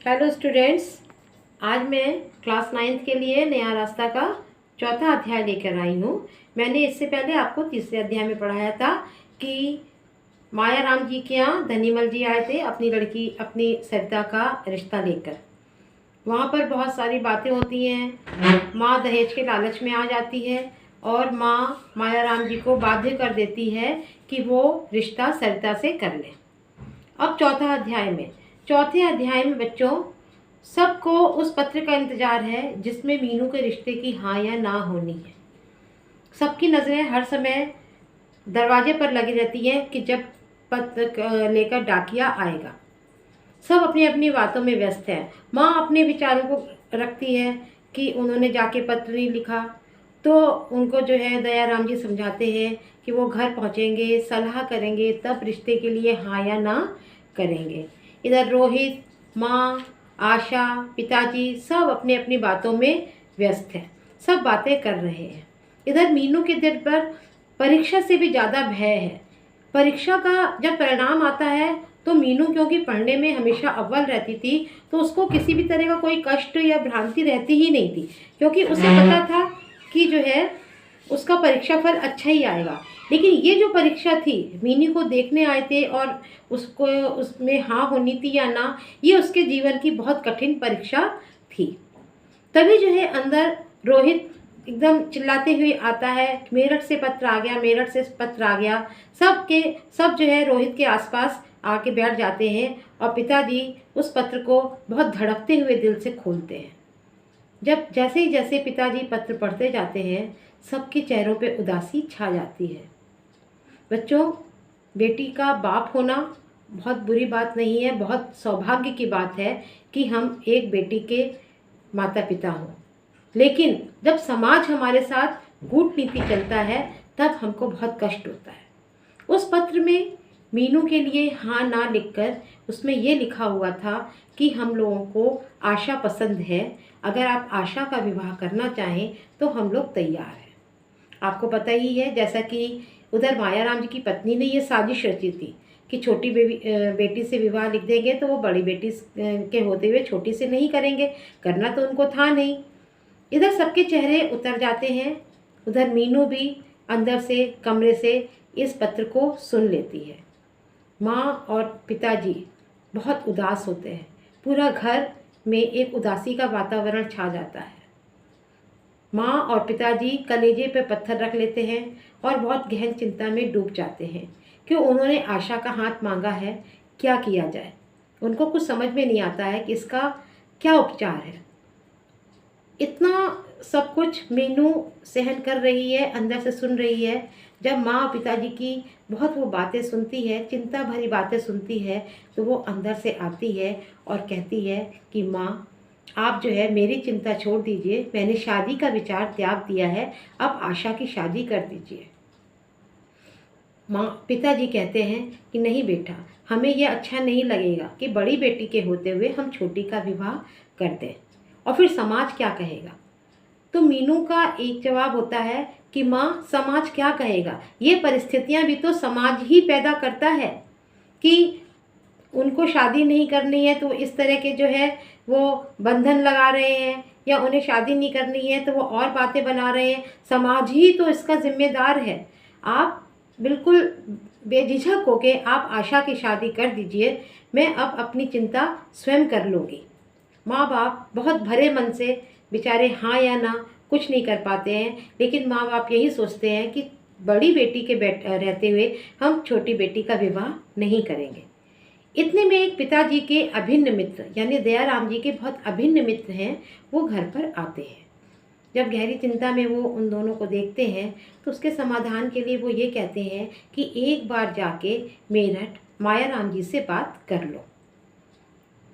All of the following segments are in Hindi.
हेलो स्टूडेंट्स, आज मैं क्लास 9th के लिए नया रास्ता का चौथा अध्याय लेकर आई हूँ। मैंने इससे पहले आपको तीसरे अध्याय में पढ़ाया था कि माया राम जी के यहाँ धनीमल जी आए थे अपनी लड़की अपनी सरिता का रिश्ता लेकर। वहाँ पर बहुत सारी बातें होती हैं। माँ दहेज के लालच में आ जाती है और माँ माया राम जी को बाध्य कर देती है कि वो रिश्ता सरिता से कर लें। अब चौथे अध्याय में बच्चों सबको उस पत्र का इंतजार है जिसमें मीनू के रिश्ते की हाँ या ना होनी है। सबकी नज़रें हर समय दरवाजे पर लगी रहती हैं कि जब पत्र लेकर डाकिया आएगा। सब अपनी अपनी बातों में व्यस्त है। माँ अपने विचारों को रखती है कि उन्होंने जाके पत्र नहीं लिखा, तो उनको जो है दयाराम जी समझाते हैं कि वो घर पहुँचेंगे, सलाह करेंगे, तब रिश्ते के लिए हाँ या ना करेंगे। इधर रोहित, माँ, आशा, पिताजी सब अपनी अपनी बातों में व्यस्त हैं। सब बातें कर रहे हैं। इधर मीनू के दिल पर परीक्षा से भी ज़्यादा भय है। परीक्षा का जब परिणाम आता है तो मीनू क्योंकि पढ़ने में हमेशा अव्वल रहती थी, तो उसको किसी भी तरह का कोई कष्ट या भ्रांति रहती ही नहीं थी, क्योंकि उसे पता था कि जो है उसका परीक्षा फल अच्छा ही आएगा। लेकिन ये जो परीक्षा थी, मीनू को देखने आए थे और उसको उसमें हाँ होनी थी या ना, ये उसके जीवन की बहुत कठिन परीक्षा थी। तभी जो है अंदर रोहित एकदम चिल्लाते हुए आता है, मेरठ से पत्र आ गया, मेरठ से पत्र आ गया। सब जो है रोहित के आसपास आके बैठ जाते हैं और पिताजी उस पत्र को बहुत धड़कते हुए दिल से खोलते हैं। जैसे पिताजी पत्र पढ़ते जाते हैं, सबके चेहरों पे उदासी छा जाती है। बच्चों, बेटी का बाप होना बहुत बुरी बात नहीं है, बहुत सौभाग्य की बात है कि हम एक बेटी के माता पिता हों। लेकिन जब समाज हमारे साथ कूट नीति चलता है तब हमको बहुत कष्ट होता है। उस पत्र में मीनू के लिए हाँ ना लिखकर उसमें ये लिखा हुआ था कि हम लोगों को आशा पसंद है, अगर आप आशा का विवाह करना चाहें तो हम लोग तैयार हैं। आपको पता ही है, जैसा कि उधर माया राम जी की पत्नी ने ये साजिश रची थी कि छोटी बेटी से विवाह लिख देंगे तो वो बड़ी बेटी के होते हुए छोटी से नहीं करेंगे, करना तो उनको था नहीं। इधर सबके चेहरे उतर जाते हैं। उधर मीनू भी अंदर से कमरे से इस पत्र को सुन लेती है। माँ और पिताजी बहुत उदास होते हैं। पूरा घर में एक उदासी का वातावरण छा जाता है। माँ और पिताजी कलेजे पे पत्थर रख लेते हैं और बहुत गहन चिंता में डूब जाते हैं कि उन्होंने आशा का हाथ मांगा है, क्या किया जाए। उनको कुछ समझ में नहीं आता है कि इसका क्या उपचार है। इतना सब कुछ मीनू सहन कर रही है, अंदर से सुन रही है। जब माँ और पिताजी की बहुत वो बातें सुनती है, चिंता भरी बातें सुनती है, तो वो अंदर से आती है और कहती है कि माँ, आप जो है मेरी चिंता छोड़ दीजिए, मैंने शादी का विचार त्याग दिया है, अब आशा की शादी कर दीजिए। पिताजी कहते हैं कि नहीं बेटा, हमें यह अच्छा नहीं लगेगा कि बड़ी बेटी के होते हुए हम छोटी का विवाह कर दें, और फिर समाज क्या कहेगा। तो मीनू का एक जवाब होता है कि माँ, समाज क्या कहेगा, ये परिस्थितियाँ भी तो समाज ही पैदा करता है कि उनको शादी नहीं करनी है तो इस तरह के जो है वो बंधन लगा रहे हैं, या उन्हें शादी नहीं करनी है तो वो और बातें बना रहे हैं। समाज ही तो इसका जिम्मेदार है। आप बिल्कुल बेझिझक होके आप आशा की शादी कर दीजिए, मैं अब अपनी चिंता स्वयं कर लूँगी। माँ बाप बहुत भरे मन से बेचारे हाँ या ना कुछ नहीं कर पाते हैं, लेकिन माँ बाप यही सोचते हैं कि बड़ी बेटी के रहते हुए हम छोटी बेटी का विवाह नहीं करेंगे। इतने में एक पिताजी के अभिन्न मित्र यानी दयाराम जी के बहुत अभिन्न मित्र हैं, वो घर पर आते हैं। जब गहरी चिंता में वो उन दोनों को देखते हैं तो उसके समाधान के लिए वो ये कहते हैं कि एक बार जाके मेरठ माया राम जी से बात कर लो।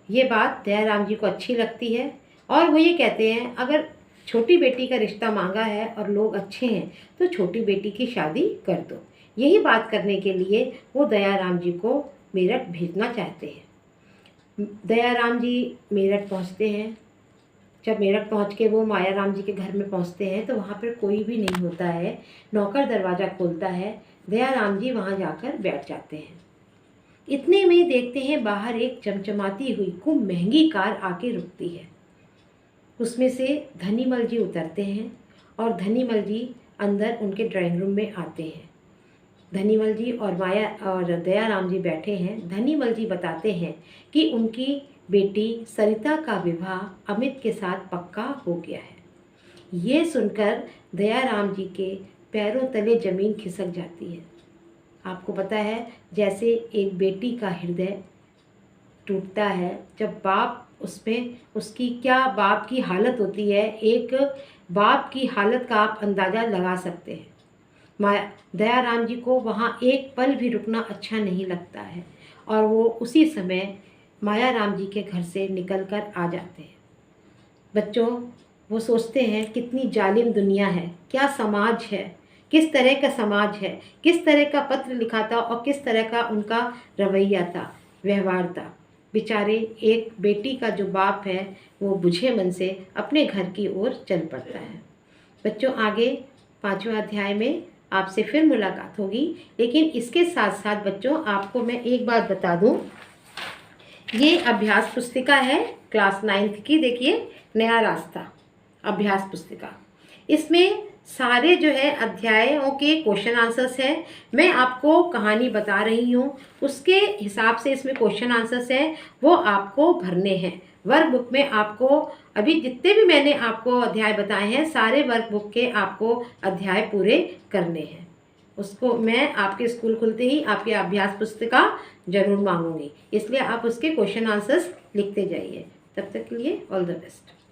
ये बात दयाराम जी को अच्छी लगती है और वो ये कहते हैं, अगर छोटी बेटी का रिश्ता मांगा है और लोग अच्छे हैं तो छोटी बेटी की शादी कर दो। यही बात करने के लिए वो दयाराम जी को मेरठ भेजना चाहते हैं। दयाराम जी मेरठ पहुंचते हैं। जब मेरठ पहुंच के वो माया राम जी के घर में पहुंचते हैं तो वहाँ पर कोई भी नहीं होता है। नौकर दरवाज़ा खोलता है, दयाराम जी वहाँ जाकर बैठ जाते हैं। इतने में देखते हैं बाहर एक चमचमाती हुई खूब महंगी कार आके रुकती है। उसमें से धनीमल जी उतरते हैं और धनीमल जी अंदर उनके ड्राइंग रूम में आते हैं। धनीमल जी और माया और दयाराम जी बैठे हैं। धनीमल जी बताते हैं कि उनकी बेटी सरिता का विवाह अमित के साथ पक्का हो गया है। ये सुनकर दयाराम जी के पैरों तले ज़मीन खिसक जाती है। आपको पता है, जैसे एक बेटी का हृदय टूटता है जब बाप उसमें, उसकी क्या बाप की हालत होती है, एक बाप की हालत का आप अंदाज़ा लगा सकते हैं। माया दयाराम जी को वहाँ एक पल भी रुकना अच्छा नहीं लगता है और वो उसी समय माया राम जी के घर से निकल कर आ जाते हैं। बच्चों, वो सोचते हैं कितनी जालिम दुनिया है, क्या समाज है, किस तरह का समाज है, किस तरह का पत्र लिखा था और किस तरह का उनका रवैया था, व्यवहार था। बेचारे एक बेटी का जो बाप है वो बुझे मन से अपने घर की ओर चल पड़ता है। बच्चों, आगे 5वां अध्याय में आपसे फिर मुलाकात होगी, लेकिन इसके साथ साथ बच्चों आपको मैं एक बात बता दूं, ये अभ्यास पुस्तिका है क्लास 9th की। देखिए, नया रास्ता अभ्यास पुस्तिका, इसमें सारे जो है अध्यायों के क्वेश्चन आंसर्स हैं। मैं आपको कहानी बता रही हूँ, उसके हिसाब से इसमें क्वेश्चन आंसर्स हैं, वो आपको भरने हैं। वर्क बुक में आपको अभी जितने भी मैंने आपको अध्याय बताए हैं, सारे वर्क बुक के आपको अध्याय पूरे करने हैं। उसको मैं आपके स्कूल खुलते ही आपके अभ्यास पुस्तिका जरूर मांगूंगी, इसलिए आप उसके क्वेश्चन आंसर्स लिखते जाइए। तब तक के लिए ऑल द बेस्ट।